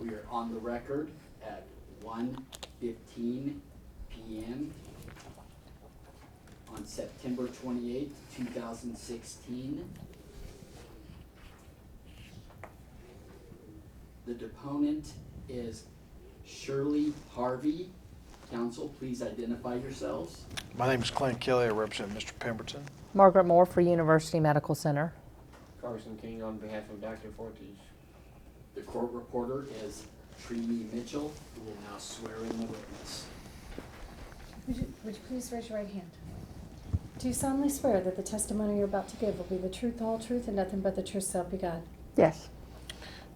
We are on the record at 1:15 p.m. on September 28th, 2016. The deponent is Shirley Harvey. Counsel, please identify yourselves. My name is Clint Kelly. I represent Mr. Pemberton. Margaret Moore for University Medical Center. Carson King on behalf of Dr. Fortes. The court reporter is Trini Mitchell, who will now swear in the witness. Would you please raise your right hand? Do you solemnly swear that the testimony you're about to give will be the truth, the whole truth, and nothing but the truth, so help you God? Yes.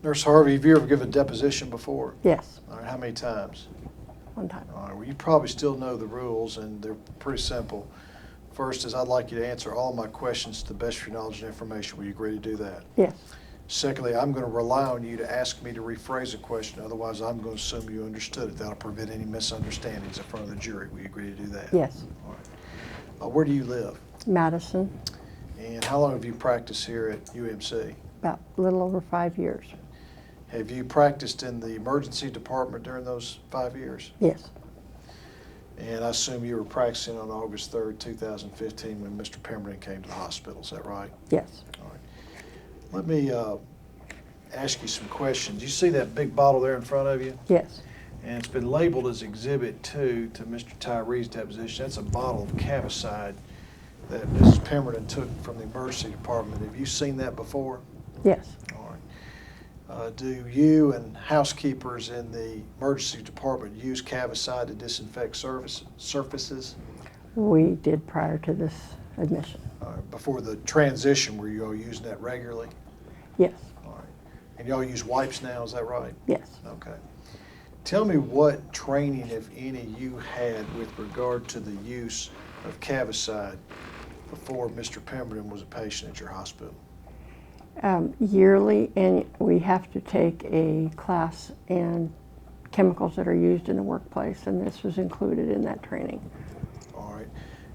Nurse Harvey, have you ever given a deposition before? Yes. All right, how many times? One time. All right, well, you probably still know the rules, and they're pretty simple. First is I'd like you to answer all of my questions to the best of your knowledge and information. Will you agree to do that? Yes. Secondly, I'm going to rely on you to ask me to rephrase a question. Otherwise, I'm going to assume you understood it. That'll prevent any misunderstandings in front of the jury. Will you agree to do that? Yes. All right. Where do you live? Madison, And how long have you practiced here at UMC? about a little over 5 years. Have you practiced in the emergency department during those 5 years? Yes. And I assume you were practicing on August 3rd, 2015 when Mr. Pemberton came to the hospital. Is that right? Yes. All right. Let me ask you some questions. You see that big bottle there in front of you? Yes. And it's been labeled as Exhibit 2 to Mr. Tyree's deposition. That's a bottle of CaviCide that Mrs. Pemberton took from the emergency department. Have you seen that before? Yes. All right. Do you and housekeepers in the emergency department use CaviCide to disinfect surfaces? We did prior to this admission. Before the transition, were you all using that regularly? Yes. All right. And y'all use wipes now, is that right? Yes. Okay. Tell me what training, if any, you had with regard to the use of CaviCide before Mr. Pemberton was a patient at your hospital. Yearly, and we have to take a class in chemicals that are used in the workplace, and this was included in that training. All right.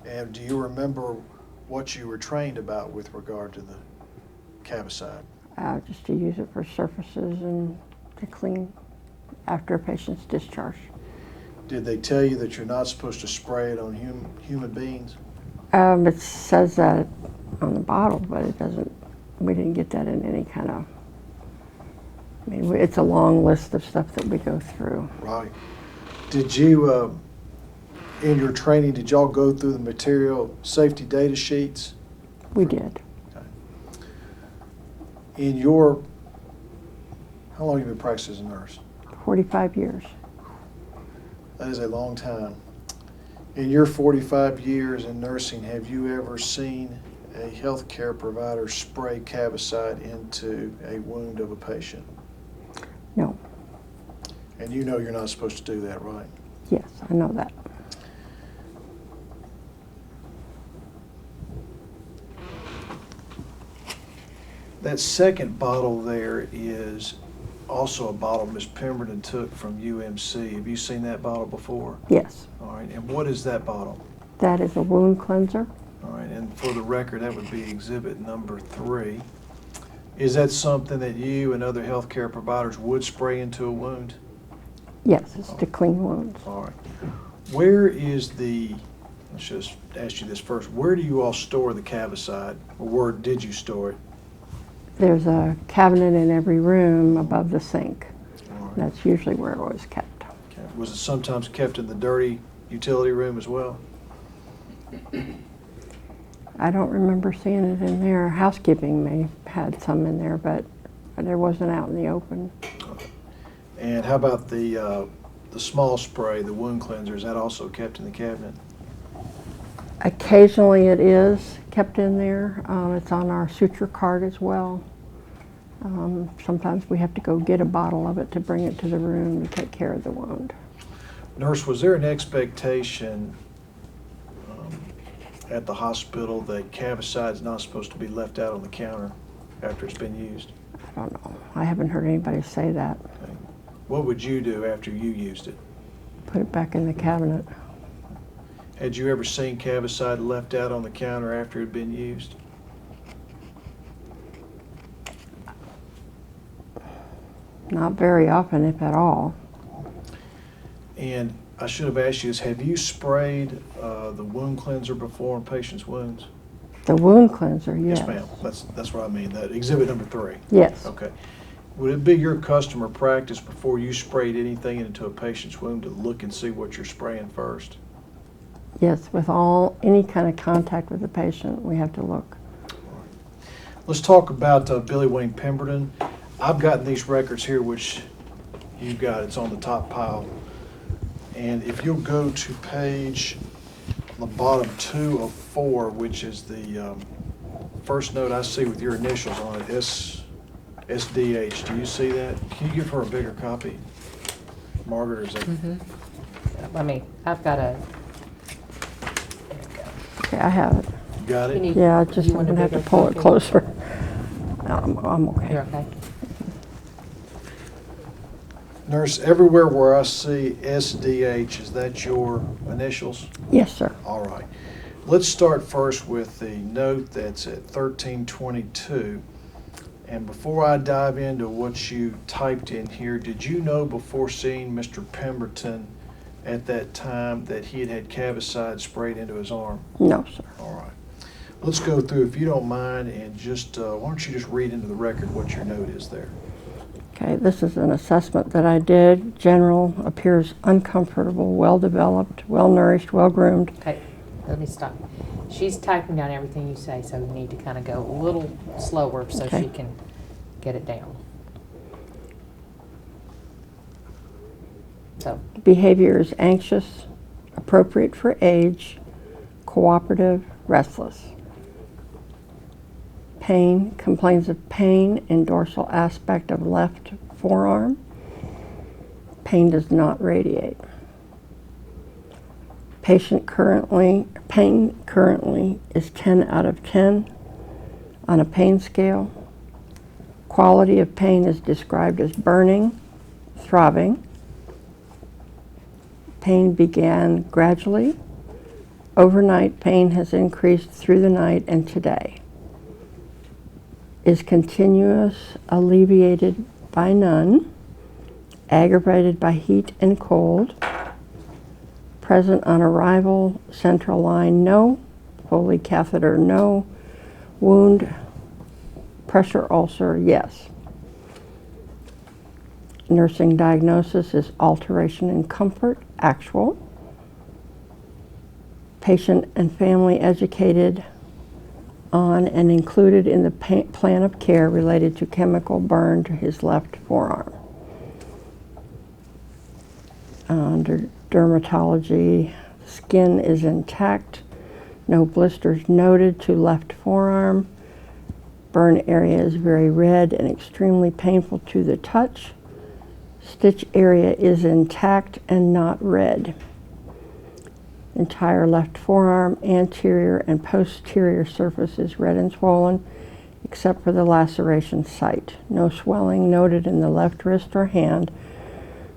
And do you remember what you were trained about with regard to the CaviCide? Just to use it for surfaces and to clean after a patient's discharge. Did they tell you that you're not supposed to spray it on human beings? It says that on the bottle, but it doesn't. We didn't get that in any kind of. I mean, it's a long list of stuff that we go through. Right. Did you, in your training, did y'all go through the material safety data sheets? We did. Okay. In your, how long have you been practicing as a nurse? 45 years. That is a long time. In your 45 years in nursing, have you ever seen a healthcare provider spray CaviCide into a wound of a patient? No. And you know you're not supposed to do that, right? Yes, I know that. That second bottle there is also a bottle Miss Pemberton took from UMC. Have you seen that bottle before? Yes. All right, and what is that bottle? That is a wound cleanser. All right, and for the record, that would be exhibit number 3. Is that something that you and other healthcare providers would spray into a wound? Yes, it's to clean wounds. All right. Where is let's just ask you this first, where do you all store the CaviCide, or where did you store it? There's a cabinet in every room above the sink. All right. That's usually where it was kept. Okay. Was it sometimes kept in the dirty utility room as well? I don't remember seeing it in there. Housekeeping may have had some in there, but there wasn't out in the open. And how about the small spray, the wound cleanser, is that also kept in the cabinet? Occasionally it is kept in there. It's on our suture cart as well. Sometimes we have to go get a bottle of it to bring it to the room to take care of the wound. Nurse, was there an expectation at the hospital that CaviCide is not supposed to be left out on the counter after it's been used? I don't know. I haven't heard anybody say that. Okay. What would you do after you used it? Put it back in the cabinet. Had you ever seen CaviCide left out on the counter after it had been used? Not very often, if at all. And I should have asked you this, have you sprayed the wound cleanser before on patients' wounds? The wound cleanser, yes. Yes, ma'am. That's what I mean, that exhibit number 3. Yes. Okay. Would it be your customer practice before you sprayed anything into a patient's wound to look and see what you're spraying first? Yes, with any kind of contact with the patient, we have to look. Let's talk about Billy Wayne Pemberton. I've gotten these records here, which you've got. It's on the top pile. And if you'll go to page, on the bottom 2 of 4, which is the first note I see with your initials on it, SDH. Do you see that? Can you give her a bigger copy, Margaret, or is that? I've got a, Okay, I have it. You got Can it? you- Yeah, I'm you want a gonna have to bigger pull it copy? closer. No, I'm okay. you're okay? Nurse, everywhere where I see SDH, is that your initials? Yes, sir. All right. Let's start first with the note that's at 1322. And before I dive into what you typed in here, did you know before seeing Mr. Pemberton at that time that he had had CaviCide sprayed into his arm? No, sir. All right. Let's go through, if you don't mind, and just, why don't you just read into the record what your note is there? Okay, this is an assessment that I did. General, appears uncomfortable, well-developed, well-nourished, well-groomed. Okay, let me stop. She's typing down everything you say, so you need to kind of go a little slower so Okay. she can get it down. So, Behavior is anxious, appropriate for age, cooperative, restless. Pain, complains of pain in dorsal aspect of left forearm. Pain does not radiate. Pain currently is 10 out of 10 on a pain scale. Quality of pain is described as burning, throbbing. Pain began gradually. Overnight, pain has increased through the night and today. Is continuous, alleviated by none. Aggravated by heat and cold. Present on arrival, central line, no. Foley catheter, no. Wound, pressure ulcer, yes. Nursing diagnosis is alteration in comfort, actual. Patient and family educated on and included in the plan of care related to chemical burn to his left forearm. Under dermatology, skin is intact, no blisters noted to left forearm. Burn area is very red and extremely painful to the touch. Stitch area is intact and not red. Entire left forearm, anterior and posterior surface is red and swollen, except for the laceration site. No swelling noted in the left wrist or hand.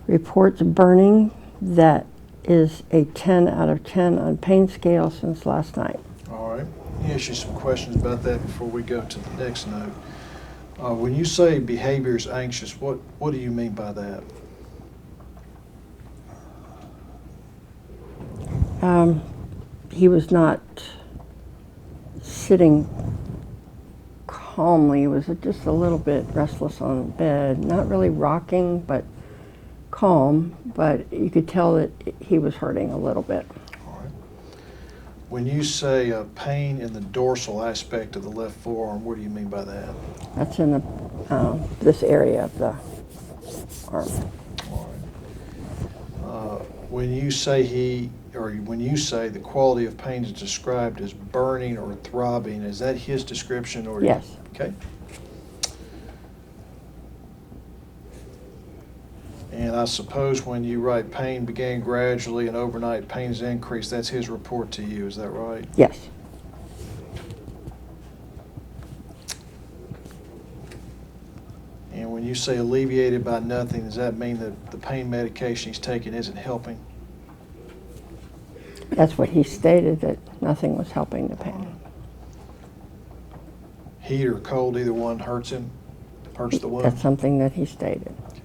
Reports burning that is a 10 out of 10 on pain scale since last night. All right. Let me ask you some questions about that before we go to the next note. When you say behavior is anxious, what do you mean by that? He was not sitting calmly. He was just a little bit restless on the bed. Not really rocking, but calm. But you could tell that he was hurting a little bit. All right. When you say pain in the dorsal aspect of the left forearm, what do you mean by that? That's in the this area of the arm. All right. When you say when you say the quality of pain is described as burning or throbbing, is that his description or? Yes. Okay. And I suppose when you write pain began gradually and overnight pains increased, that's his report to you, is that right? Yes. And when you say alleviated by nothing, does that mean that the pain medication he's taking isn't helping? That's what he stated, that nothing was helping the pain. Heat or cold, either one hurts him, hurts the wound? That's something that he stated. Okay.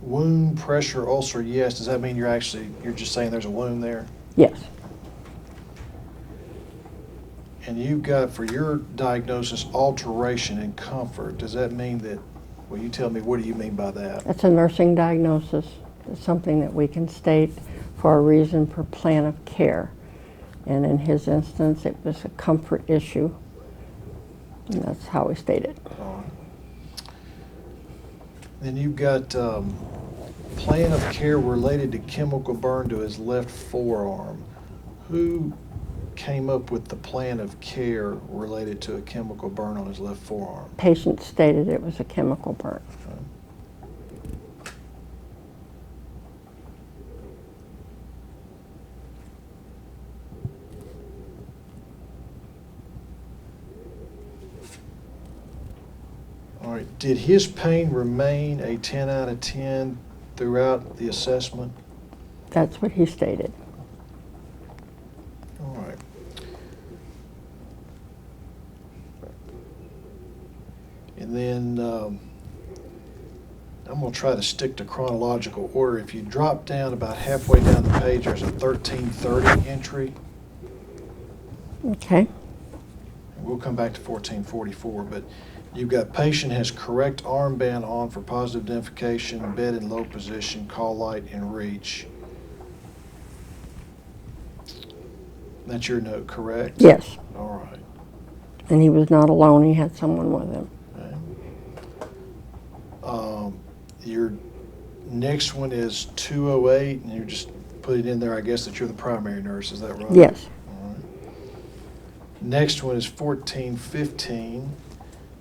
wound, pressure, ulcer, yes. Does that mean you're just saying there's a wound there? Yes. And you've got, for your diagnosis, alteration in comfort. Does that mean that, well, you tell me, what do you mean by that? It's a nursing diagnosis. It's something that we can state for a reason for plan of care. And in his instance, it was a comfort issue. And that's how we state it. Then you've got plan of care related to chemical burn to his left forearm. Who came up with the plan of care related to a chemical burn on his left forearm? Patient stated it was a chemical burn. All right, did his pain remain a 10 out of 10 throughout the assessment? That's what he stated. All right. And then I'm going to try to stick to chronological order. If you drop down about halfway down the page, there's a 1330 entry. Okay. And we'll come back to 1444, but you've got patient has correct armband on for positive identification, bed in low position, call light in reach. That's your note, correct? Yes. All right. And he was not alone. He had someone with him. Your next one is 208, and you're just putting in there, I guess, that you're the primary nurse. Is that right? Yes. All right. Next one is 1415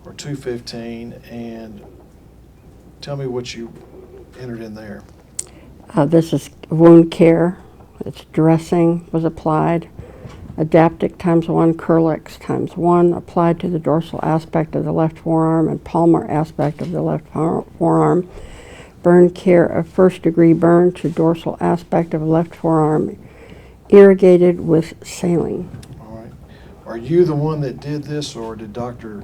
or 215, and tell me what you entered in there. This is wound care. It's dressing was applied. Adaptic ×1, Curlex ×1, applied to the dorsal aspect of the left forearm and palmar aspect of the left forearm. Burn care of first-degree burn to dorsal aspect of left forearm, irrigated with saline. All right. Are you the one that did this, or did Dr.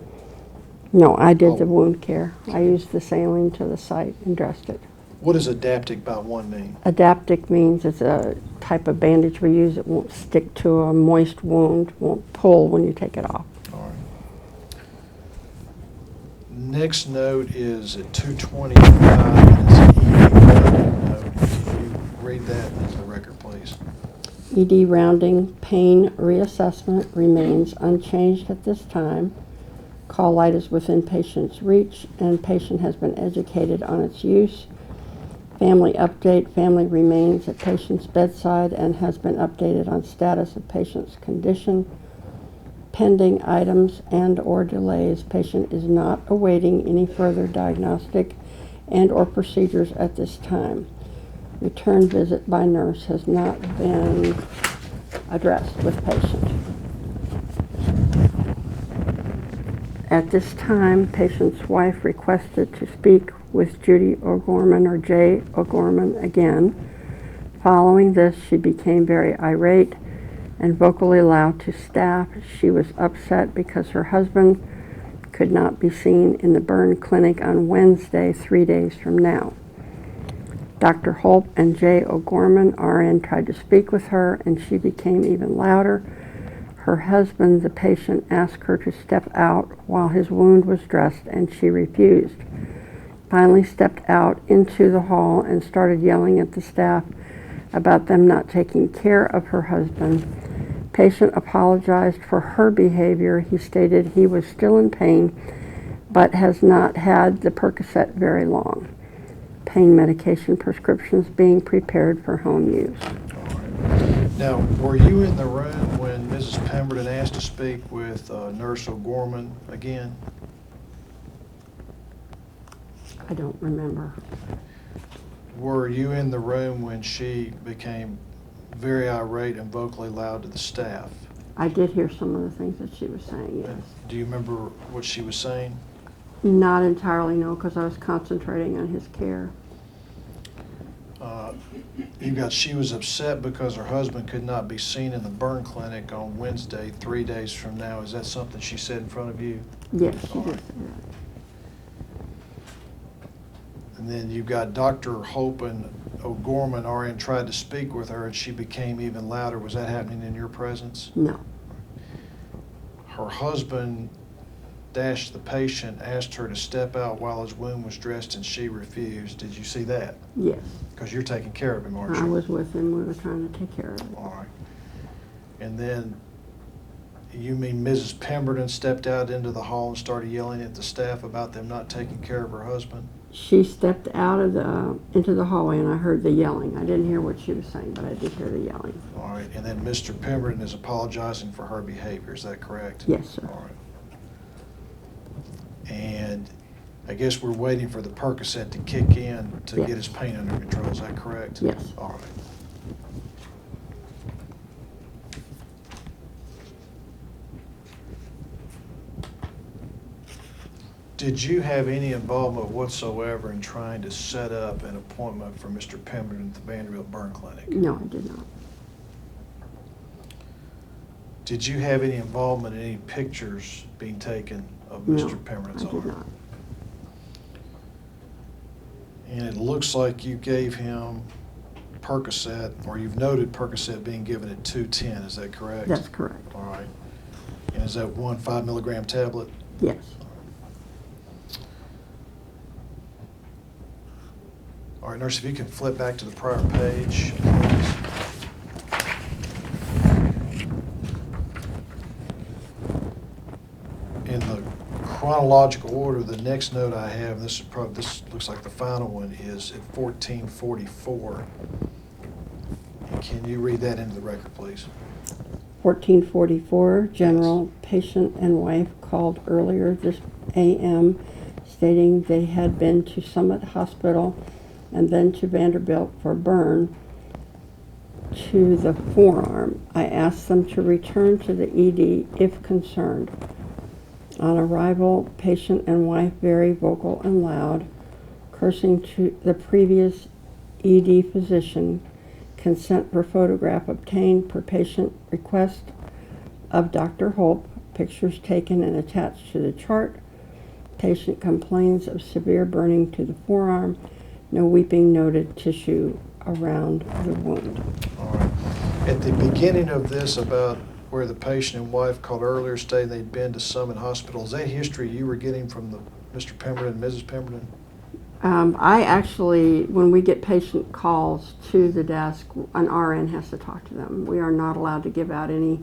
No, I did the Oh. wound care. I used the saline to the site and dressed it. What does adaptic ×1 mean? Adaptic means it's a type of bandage we use. It won't stick to a moist wound, won't pull when you take it off. All right. Next note is at 225, and it's an ED note. Can you read that into the record, please? ED rounding pain reassessment remains unchanged at this time. Call light is within patient's reach, and patient has been educated on its use. Family update, family remains at patient's bedside and has been updated on status of patient's condition. Pending items and/or delays, patient is not awaiting any further diagnostic and/or procedures at this time. Return visit by nurse has not been addressed with patient. At this time, patient's wife requested to speak with Judy O'Gorman or Jay O'Gorman again. Following this, she became very irate and vocally loud to staff. She was upset because her husband could not be seen in the burn clinic on Wednesday, 3 days from now. Dr. Holt and Jay O'Gorman, RN, tried to speak with her, and she became even louder. Her husband, the patient, asked her to step out while his wound was dressed, and she refused. Finally stepped out into the hall and started yelling at the staff about them not taking care of her husband. Patient apologized for her behavior. He stated he was still in pain, but has not had the Percocet very long. Pain medication prescriptions being prepared for home use. All right. Now, were you in the room when Mrs. Pemberton asked to speak with Nurse O'Gorman again? I don't remember. Were you in the room when she became very irate and vocally loud to the staff? I did hear some of the things that she was saying, yes. Do you remember what she was saying? Not entirely, no, because I was concentrating on his care. You got she was upset because her husband could not be seen in the burn clinic on Wednesday, 3 days from now. Is that something she said in front of you? Yes, she did say that. And then you've got Dr. Hope and O'Gorman RN tried to speak with her and she became even louder. Was that happening in your presence? No. Her husband the patient asked her to step out while his wound was dressed and she refused. Did you see that? Yes. Because you're taking care of him, aren't you? I was with him. We were trying to take care of it. All right. And then you mean Mrs. Pemberton stepped out into the hall and started yelling at the staff about them not taking care of her husband? She stepped out of into the hallway and I heard the yelling. I didn't hear what she was saying, but I did hear the yelling. All right. And then Mr. Pemberton is apologizing for her behavior. Is that correct? Yes, sir. All right. And I guess we're waiting for the Percocet to kick in to Yes. get his pain under control. Is that correct? Yes. All right. Did you have any involvement whatsoever in trying to set up an appointment for Mr. Pemberton at the Vanderbilt Burn Clinic? No, I did not. Did you have any involvement in any pictures being taken of No, Mr. Pemberton's I did arm? not. And it looks like you gave him Percocet, or you've noted Percocet being given at 210, is that correct? That's correct. All right. And is that one 5 milligram tablet? Yes. All right, nurse, if you can flip back to the prior page, please. In the chronological order, the next note I have, this looks like the final one, is at 1444. And can you read that into the record, please? 1444, general patient and wife called earlier this AM stating they had been to Summit Hospital and then to Vanderbilt for burn to the forearm. I asked them to return to the ED if concerned. On arrival, patient and wife very vocal and loud, cursing to the previous ED physician. Consent for photograph obtained per patient request of Dr. Hope. Pictures taken and attached to the chart. Patient complains of severe burning to the forearm. No weeping noted, tissue around the wound. All right. At the beginning of this, about where the patient and wife called earlier stating they'd been to Summit Hospital, is that history you were getting from Mr. Pemberton and Mrs. Pemberton? I actually, when we get patient calls to the desk, an RN has to talk to them. We are not allowed to give out any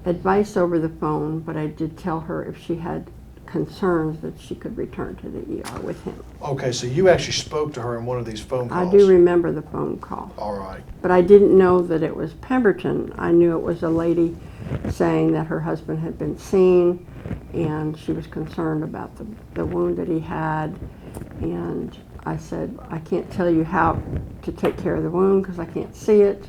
advice over the phone, but I did tell her if she had concerns that she could return to the ER with him. Okay, so you actually spoke to her in one of these phone calls? I do remember the phone call. All right. But I didn't know that it was Pemberton. I knew it was a lady saying that her husband had been seen and she was concerned about the wound that he had. And I said, I can't tell you how to take care of the wound because I can't see it.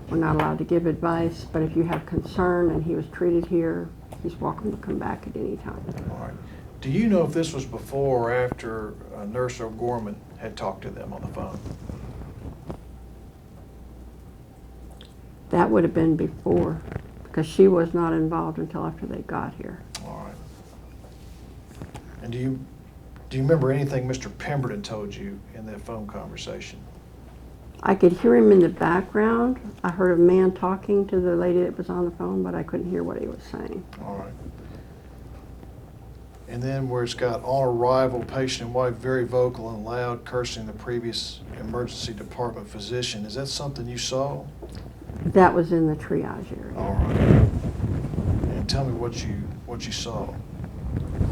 We're not allowed to give advice, but if you have concern and he was treated here, he's welcome to come back at any time. All right. Do you know if this was before or after Nurse O'Gorman had talked to them on the phone? That would have been before because she was not involved until after they got here. All right. And do you remember anything Mr. Pemberton told you in that phone conversation? I could hear him in the background. I heard a man talking to the lady that was on the phone, but I couldn't hear what he was saying. All right. And then where it's got on arrival, patient and wife very vocal and loud, cursing the previous emergency department physician. Is that something you saw? That was in the triage area. All right. And tell me what you saw.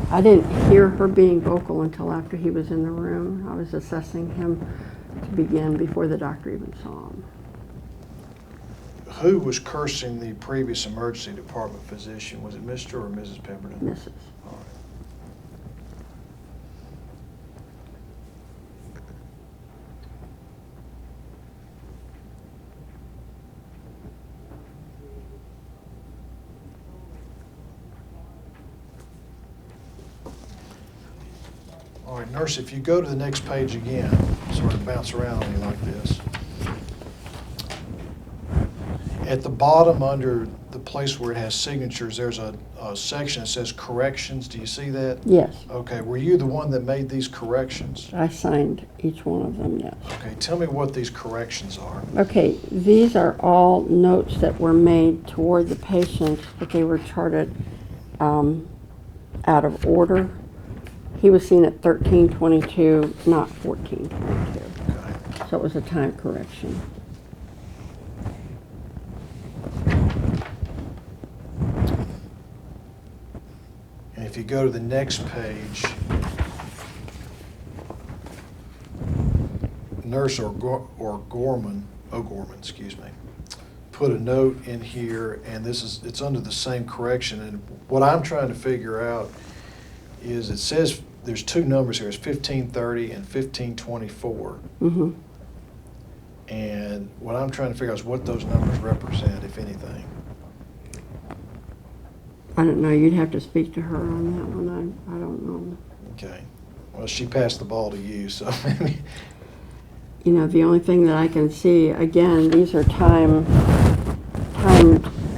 I didn't hear her being vocal until after he was in the room. I was assessing him to begin before the doctor even saw him. Who was cursing the previous emergency department physician? Was it Mr. or Mrs. Pemberton? Mrs. All right. All right, nurse, if you go to the next page again, sort of bounce around on you like this. At the bottom under the place where it has signatures, there's a section that says corrections. Do you see that? Yes, Okay, were you the one that made these corrections? I signed each one of them, yes. Okay, tell me what these corrections are. Okay, these are all notes that were made toward the patient, but they were charted out of order. He was seen at 13:22, not 14:22. Okay. So it was a time correction. And if you go to the next page, Nurse O'Gorman, excuse me, put a note in here, and it's under the same correction. And what I'm trying to figure out is it says there's two numbers here. It's 1530 and 1524. Mm-hmm. And what I'm trying to figure out is what those numbers represent, if anything. I don't know, you'd have to speak to her on that one, I don't know. Okay. Well, she passed the ball to you, so maybe. You know, the only thing that I can see, again, these are timed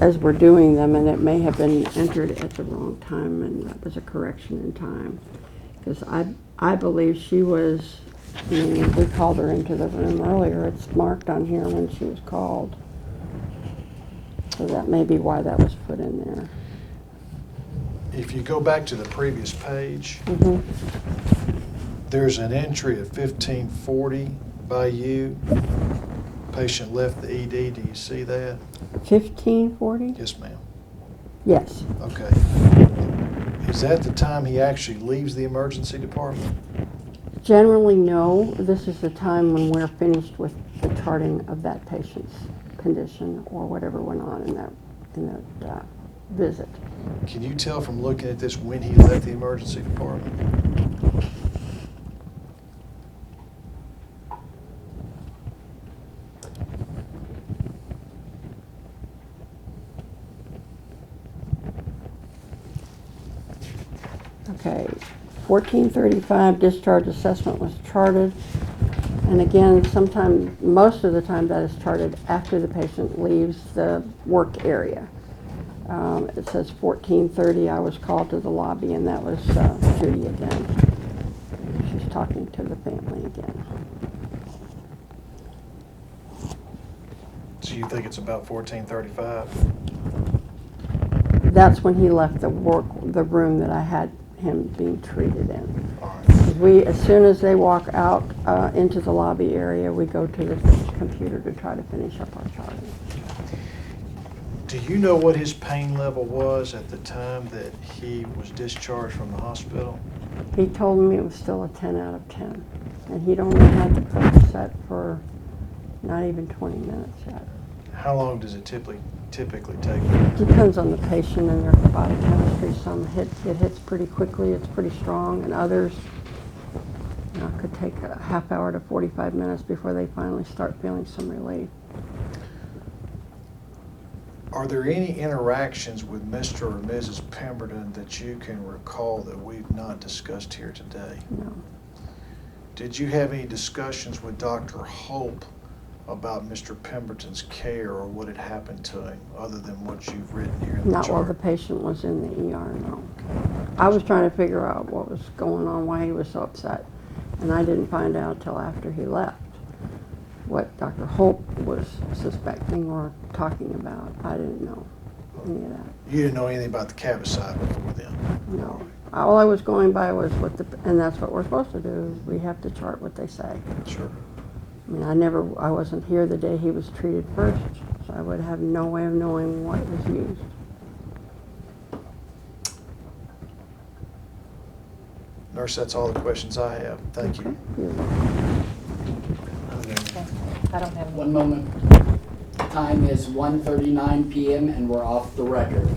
as we're doing them, and it may have been entered at the wrong time, and that was a correction in time. Because I believe she was, we called her into the room earlier, it's marked on here when she was called. So that may be why that was put in there. If you go back to the previous page, Mm-hmm. there's an entry of 1540 by you. Patient left the ED. Do you see that? 1540? Yes, ma'am. Yes. Okay. Is that the time he actually leaves the emergency department? Generally, no. This is the time when we're finished with the charting of that patient's condition or whatever went on in that visit. Can you tell from looking at this when he left the emergency department? Okay, 1435 discharge assessment was charted. And again, most of the time that is charted after the patient leaves the work area. It says 1430, I was called to the lobby, and that was Judy again. She's talking to the family again. So you think it's about 1435? That's when he left the room that I had him being treated in. All right. As soon as they walk out into the lobby area, we go to the computer to try to finish up our charting. Do you know what his pain level was at the time that he was discharged from the hospital? He told me it was still a 10 out of 10. And he'd only had the Percocet for not even 20 minutes yet. How long does it typically take? Depends on the patient and their body chemistry. Some it hits pretty quickly, it's pretty strong, and others could take a half hour to 45 minutes before they finally start feeling some relief. Are there any interactions with Mr. or Mrs. Pemberton that you can recall that we've not discussed here today? No. Did you have any discussions with Dr. Hope about Mr. Pemberton's care or what had happened to him, other than what you've written here in the Not chart? while the patient was in the ER, no. I was trying to figure out what was going on, why he was so upset, and I didn't find out till after he left what Dr. Hope was suspecting or talking about. I didn't know any of that. You didn't know anything about the CaviCide before then? No. All I was going by was and that's what we're supposed to do. We have to chart what they say. Sure. I mean, I wasn't here the day he was treated first, so I would have no way of knowing what was used. Nurse, that's all the questions I have. Thank you. You're welcome. I don't have any. One moment. Time is 1:39 p.m. and we're off the record.